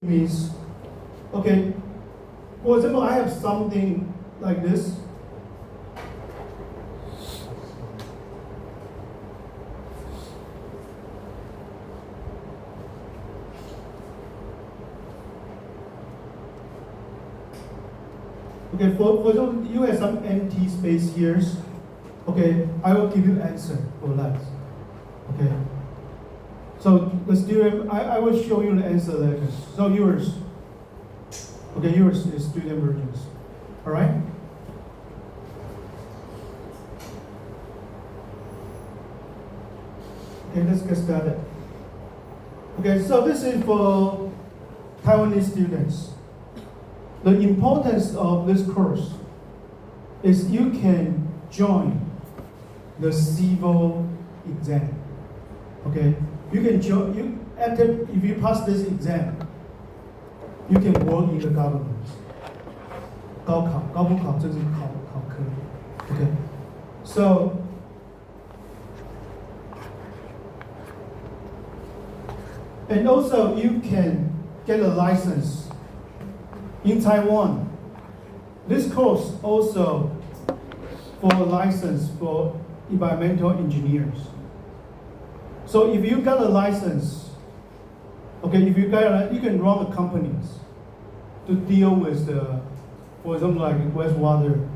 means, okay, for example, I have something like this. Okay, for example, you have some empty space here. Okay, I will give you answer for that. Okay. So the student, I will show you the answer later. So yours, okay, yours is student versions. All right? Okay, let's get started. Okay, so this is for Taiwanese students. The importance of this course is you can join the civil exam. Okay, you can join. If you pass this exam, you can work in the government. 高考，高不考，这是考科。Okay, so and also you can get a license in Taiwan. This course also for a license for environmental engineers. So if you got a license, okay, if you got you can run the companies to deal with the, for example, like wastewater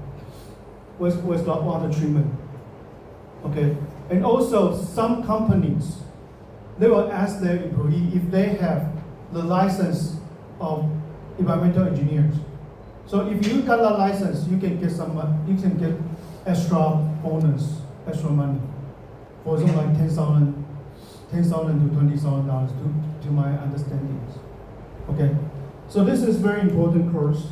treatment. Okay, and also some companies, they will ask their employee if they have the license of environmental engineers. So if you got a license, you can get extra bonus, extra money. For example, like $10,000 to $20,000 to my understandings. Okay, so this is very important course.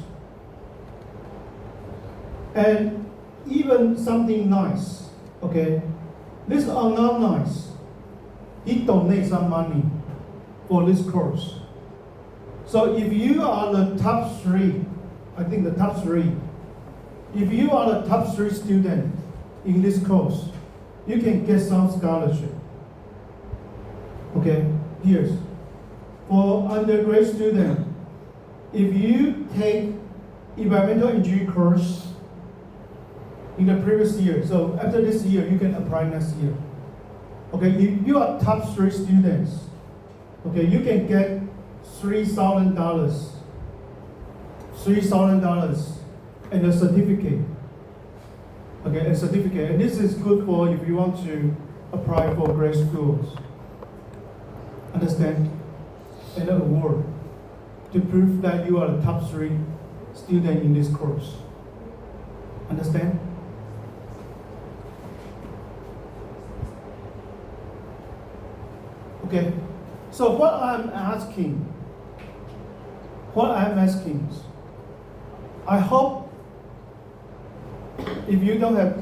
And even something nice, okay, this are not nice. He donate some money for this course. So if you are the top 3, I think the top 3, if you are the top 3 student in this course, you can get some scholarship. Okay, here's for undergrad student, if you take environmental engineering course in the previous year, so after this year, you can apply next year. Okay, if you are top 3 students, okay, you can get $3,000 and a certificate. Okay, a certificate, and this is good for if you want to apply for grad schools. Understand? And an award to prove that you are the top 3 student in this course. Understand? Okay, so what I'm asking, is, I hope if you don't have,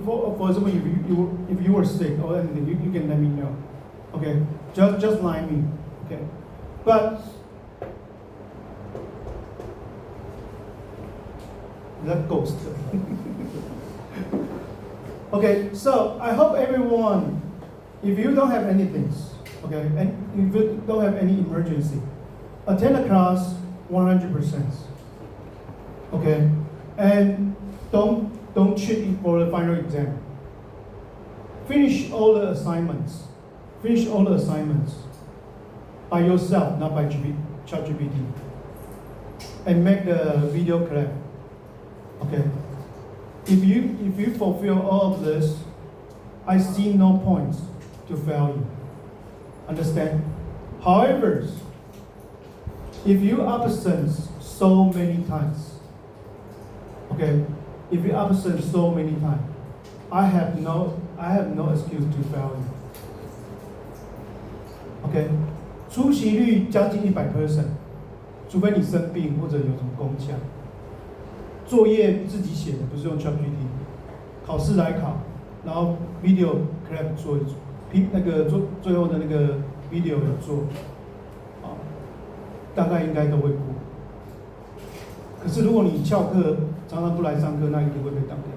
for example, if you were sick or anything, you can let me know. Okay, just line me. Okay, but that ghost. Okay, so I hope everyone, if you don't have anything, okay, and if you don't have any emergency, attend the class 100%. Okay, and don't cheat for the final exam. Finish all the assignments. By yourself, not by ChatGPT. And make the video clip. Okay. If you fulfill all of this, I see no points to fail you. Understand? However, if you absent so many times, okay, if you absent so many times, I have no excuse to fail you. OK， 出席率将近100%，除非你生病或者有什么工奖。作业自己写的，不是用 ChatGPT。考试来考，然后 video clip 做一做，那个最后的那个 video 有做，大概应该都会过。可是如果你翘课，常常不来上课，那一定会被当掉。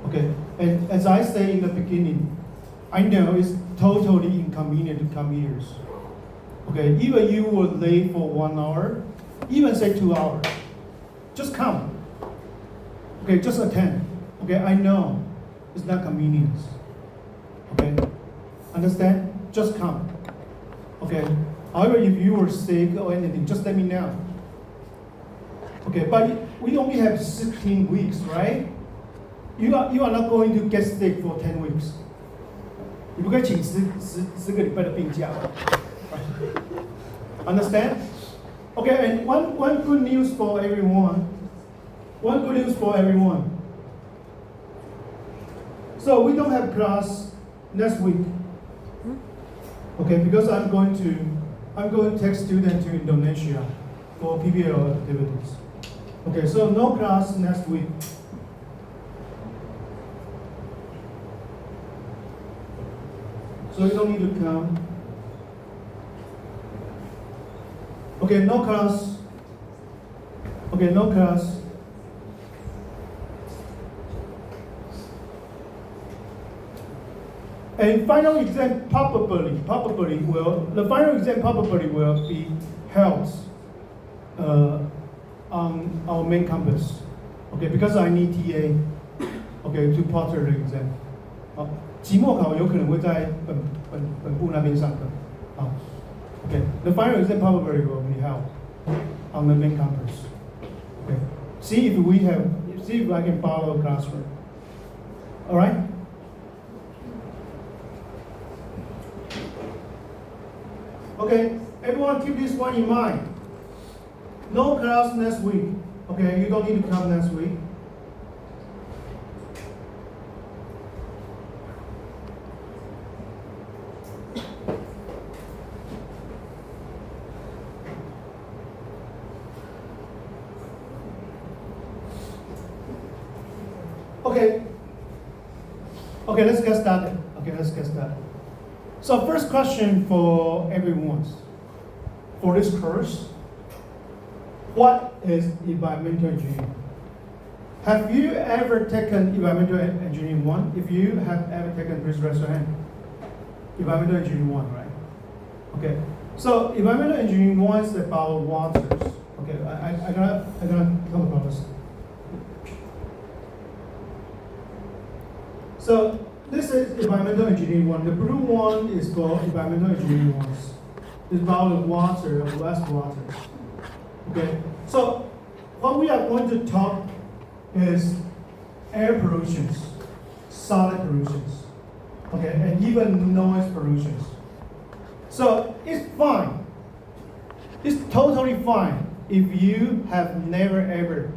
Okay, and as I say in the beginning, I know it's totally inconvenient to come here. Okay, even you were late for 1 hour, even say 2 hours, just come. Okay, just attend. Okay, I know it's not convenience. Okay, understand? Just come. Okay. However, if you were sick or anything, just let me know. Okay, but we only have 16 weeks, right? You are not going to get sick for 10 weeks. 你不可以请10个礼拜的病假。Understand? Okay, and one good news for everyone. One good news for everyone. So we don't have class next week. Okay, because I'm going to take students to Indonesia for PBL activities. Okay, so no class next week. So you don't need to come. Okay, no class. Okay, no class. And final exam probably will, the final exam probably will be held on our main campus. Okay, because I need TA, okay, to porter the exam. 期末考有可能会在本部那边上课。Okay, the final exam probably will be held on the main campus. Okay, see if I can follow a classroom. All right. Okay, everyone keep this one in mind. No class next week. Okay, you don't need to come next week. Okay, let's get started. So first question for everyone. For this course, what is environmental engineering? Have you ever taken environmental engineering 1? If you have ever taken, please raise your hand. Environmental engineering 1, right? Okay. So environmental engineering 1 is about waters. Okay, I'm gonna talk about this. So this is environmental engineering 1. The blue one is called environmental engineering 1. It's about the water, wastewater. Okay. So what we are going to talk is air pollutions, solid pollutions, okay, and even noise pollutions. So it's fine. It's totally fine if you have never ever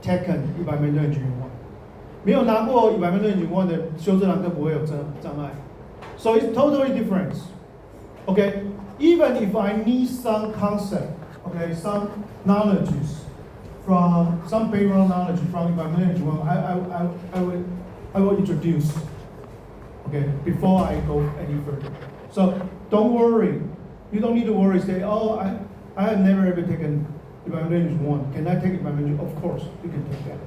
taken environmental engineering 1. 没有拿过 environmental engineering 1的修这堂课不会有障碍。So it's totally different. Okay, even if I need some concept, okay, some knowledges from some background knowledge from environmental engineering, I will introduce. Okay, before I go any further. So don't worry. You don't need to worry. Say, oh, I have never ever taken environmental engineering 1. Can I take environmental? Of course, you can take that.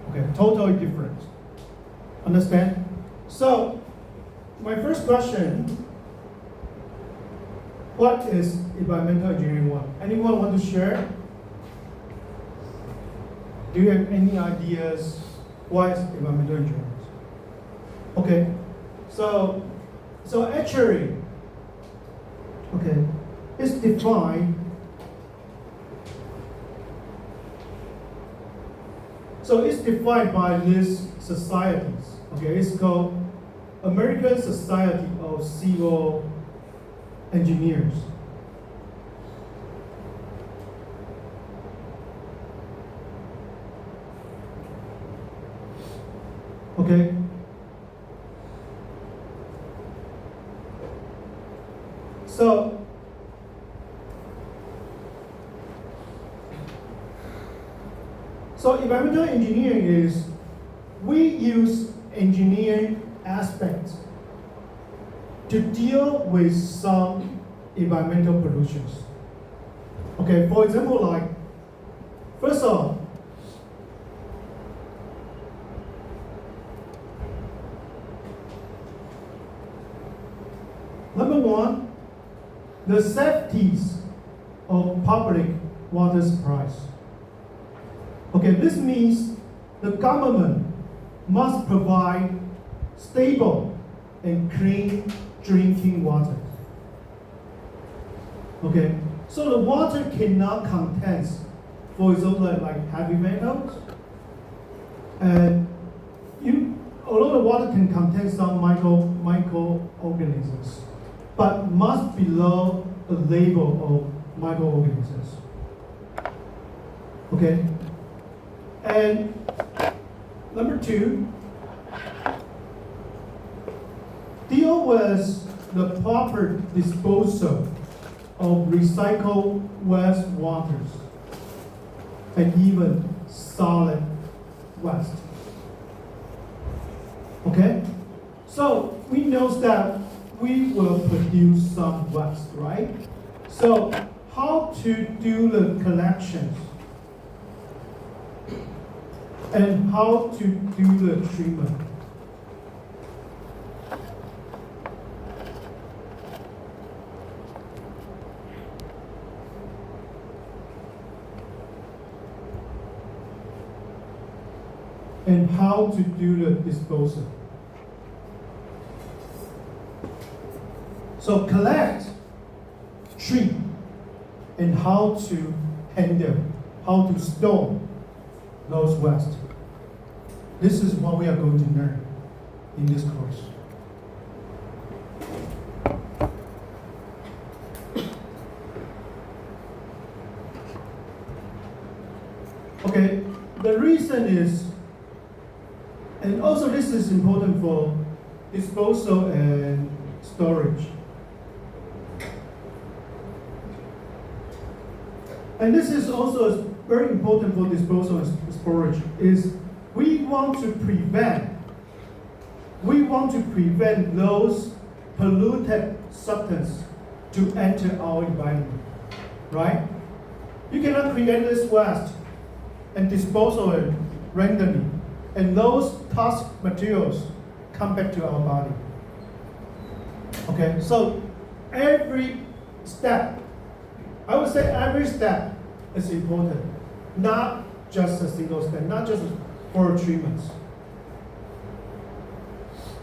Okay, totally different. Understand? So, my first question, what is environmental engineering 1? Anyone want to share? Do you have any ideas what is environmental engineering? Okay, so actually, okay, it's defined. So it's defined by these societies. Okay, it's called American Society of Civil Engineers. Okay. So environmental engineering is, we use engineering aspects to deal with some environmental pollutions. Okay, for example, like, first off, number one, the safeties of public water supplies. Okay, this means the government must provide stable and clean drinking water. Okay, so the water cannot contain, for example, like heavy metals, and although the water can contain some microorganisms, but must below the level of microorganisms. Okay, and number two, deal with the proper disposal of recycled waste waters and even solid waste. Okay? So we know that we will produce some waste, right? So how to do the collections and how to do the treatment. And how to do the disposal. So collect, treat, and how to handle, how to store those waste. This is what we are going to learn in this course. Okay, the reason is, and also this is important for disposal and storage. And this is also very important for disposal and storage, is we want to prevent those polluted substances to enter our environment, right? You cannot create this waste and dispose of it randomly, and those toxic materials come back to our body. Okay, so every step, I would say every step is important, not just a single step, not just for treatments.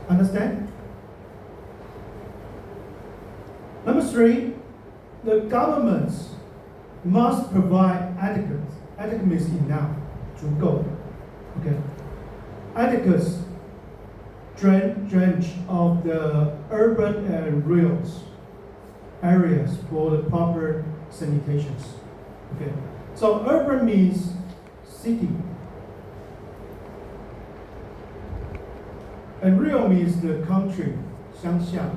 Understand? Number three, the governments must provide adequate means enough, 足够, okay, adequate drainage of the urban and rural areas for the proper sanitations. Okay, so urban means city, and rural means the country, 乡下.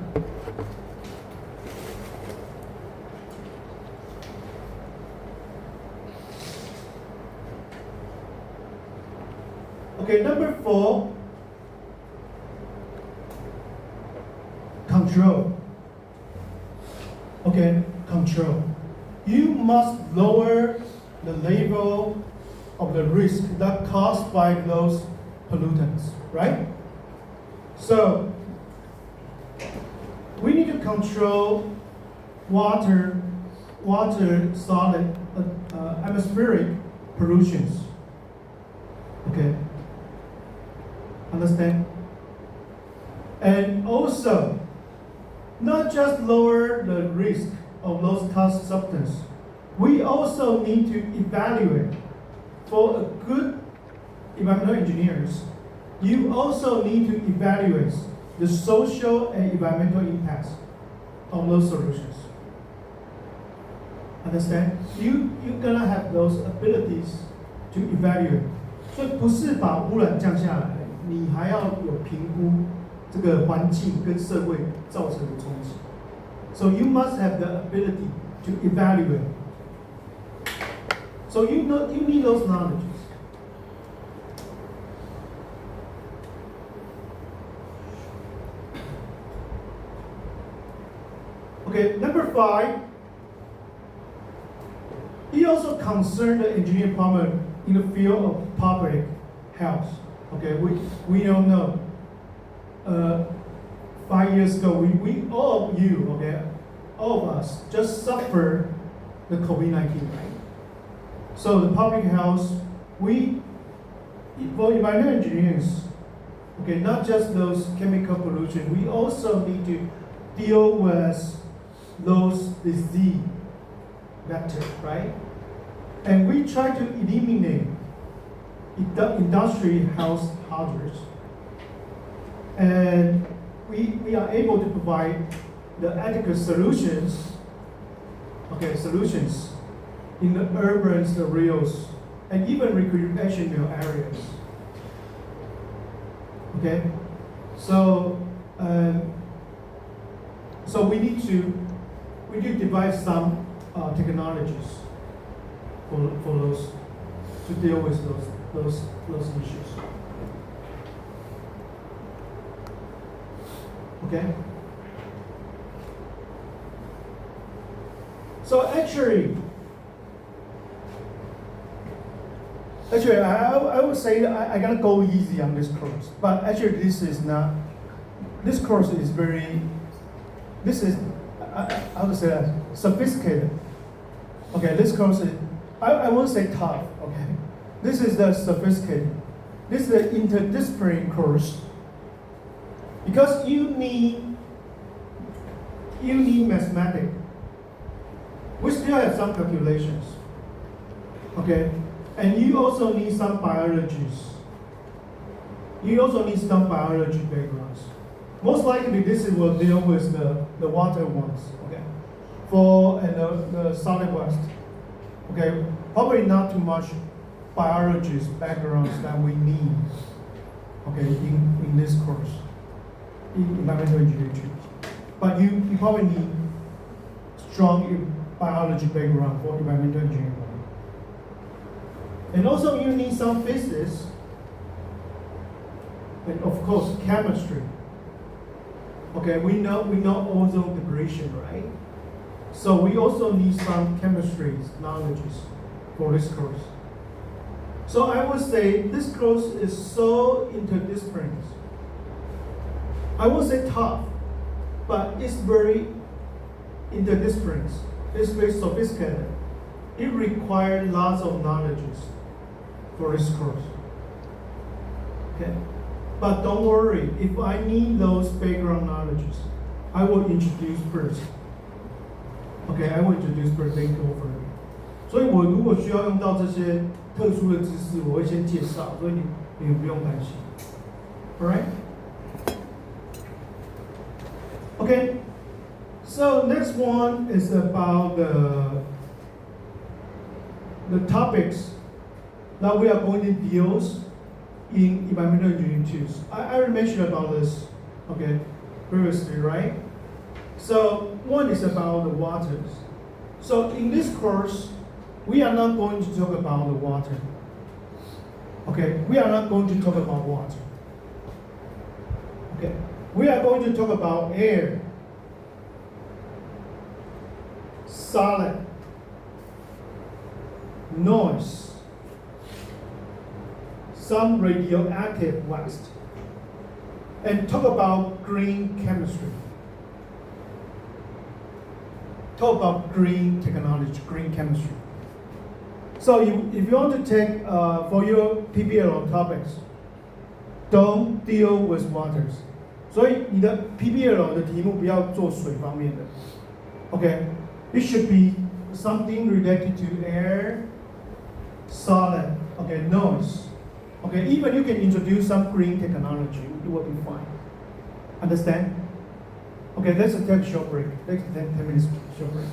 Okay, number four, control. Okay, control. You must lower the level of the risk that caused by those pollutants, right? So we need to control water solid, atmospheric pollutions. Okay, understand? And also, not just lower the risk of those toxic substances, we also need to evaluate. For a good environmental engineers, you also need to evaluate the social and environmental impacts of those solutions. Understand? You're gonna have those abilities to evaluate. 所以不是把污染降下来，你还要有评估这个环境跟社会造成的冲击。So you must have the ability to evaluate. So you need those knowledges. Okay, number five. He also concerned the engineering department in the field of public health. Okay, we don't know. 5 years ago, we all of you, okay, all of us just suffer the COVID-19, right? So the public health, for environmental engineers, okay, not just those chemical pollution, we also need to deal with those disease vectors, right? And we try to eliminate industry health hazards. And we are able to provide the adequate solutions in the urban areas and even recreational areas. Okay, so we do devise some technologies for those to deal with those issues. Okay. So actually, I would say I gotta go easy on this course, but actually this course is how to say that, sophisticated. Okay, this course is, I won't say tough, okay. This is the sophisticated. This is the interdisciplinary course. Because you need mathematics. We still have some calculations. Okay? And you also need some biologies. You also need some biology backgrounds. Most likely this will deal with the water ones, okay? And the solid waste. Okay, probably not too much biologist backgrounds that we need, okay, in this course, in environmental engineering. But you probably need strong biology background for environmental engineering. And also you need some physics, and of course chemistry. Okay, we know ozone depletion, right? So we also need some chemistry knowledges for this course. So I would say this course is so interdisciplinary. I would say tough, but it's very interdisciplinary. It's very sophisticated. It requires lots of knowledges for this course. Okay, but don't worry. If I need those background knowledges, I will introduce first. Okay, I will introduce first, then go further. 所以我如果需要用到这些特殊的知识，我会先介绍，所以你们不用担心。All right? Okay. So next one is about the topics that we are going to deal in environmental engineering tools. I already mentioned about this, okay, previously, right? So one is about the waters. So in this course, we are not going to talk about the water. Okay, we are not going to talk about water. Okay, we are going to talk about air, solid, noise, some radioactive waste, and talk about green chemistry. Talk about green technology, green chemistry. So if you want to take for your PBL topics, don't deal with waters. 所以你的 PBL 的题目不要做水方面的 ，OK? It should be something related to air, solid, okay, noise, okay. Even you can introduce some green technology, it will be fine. Understand? Okay, let's take a short break. Let's take 10 minutes short break.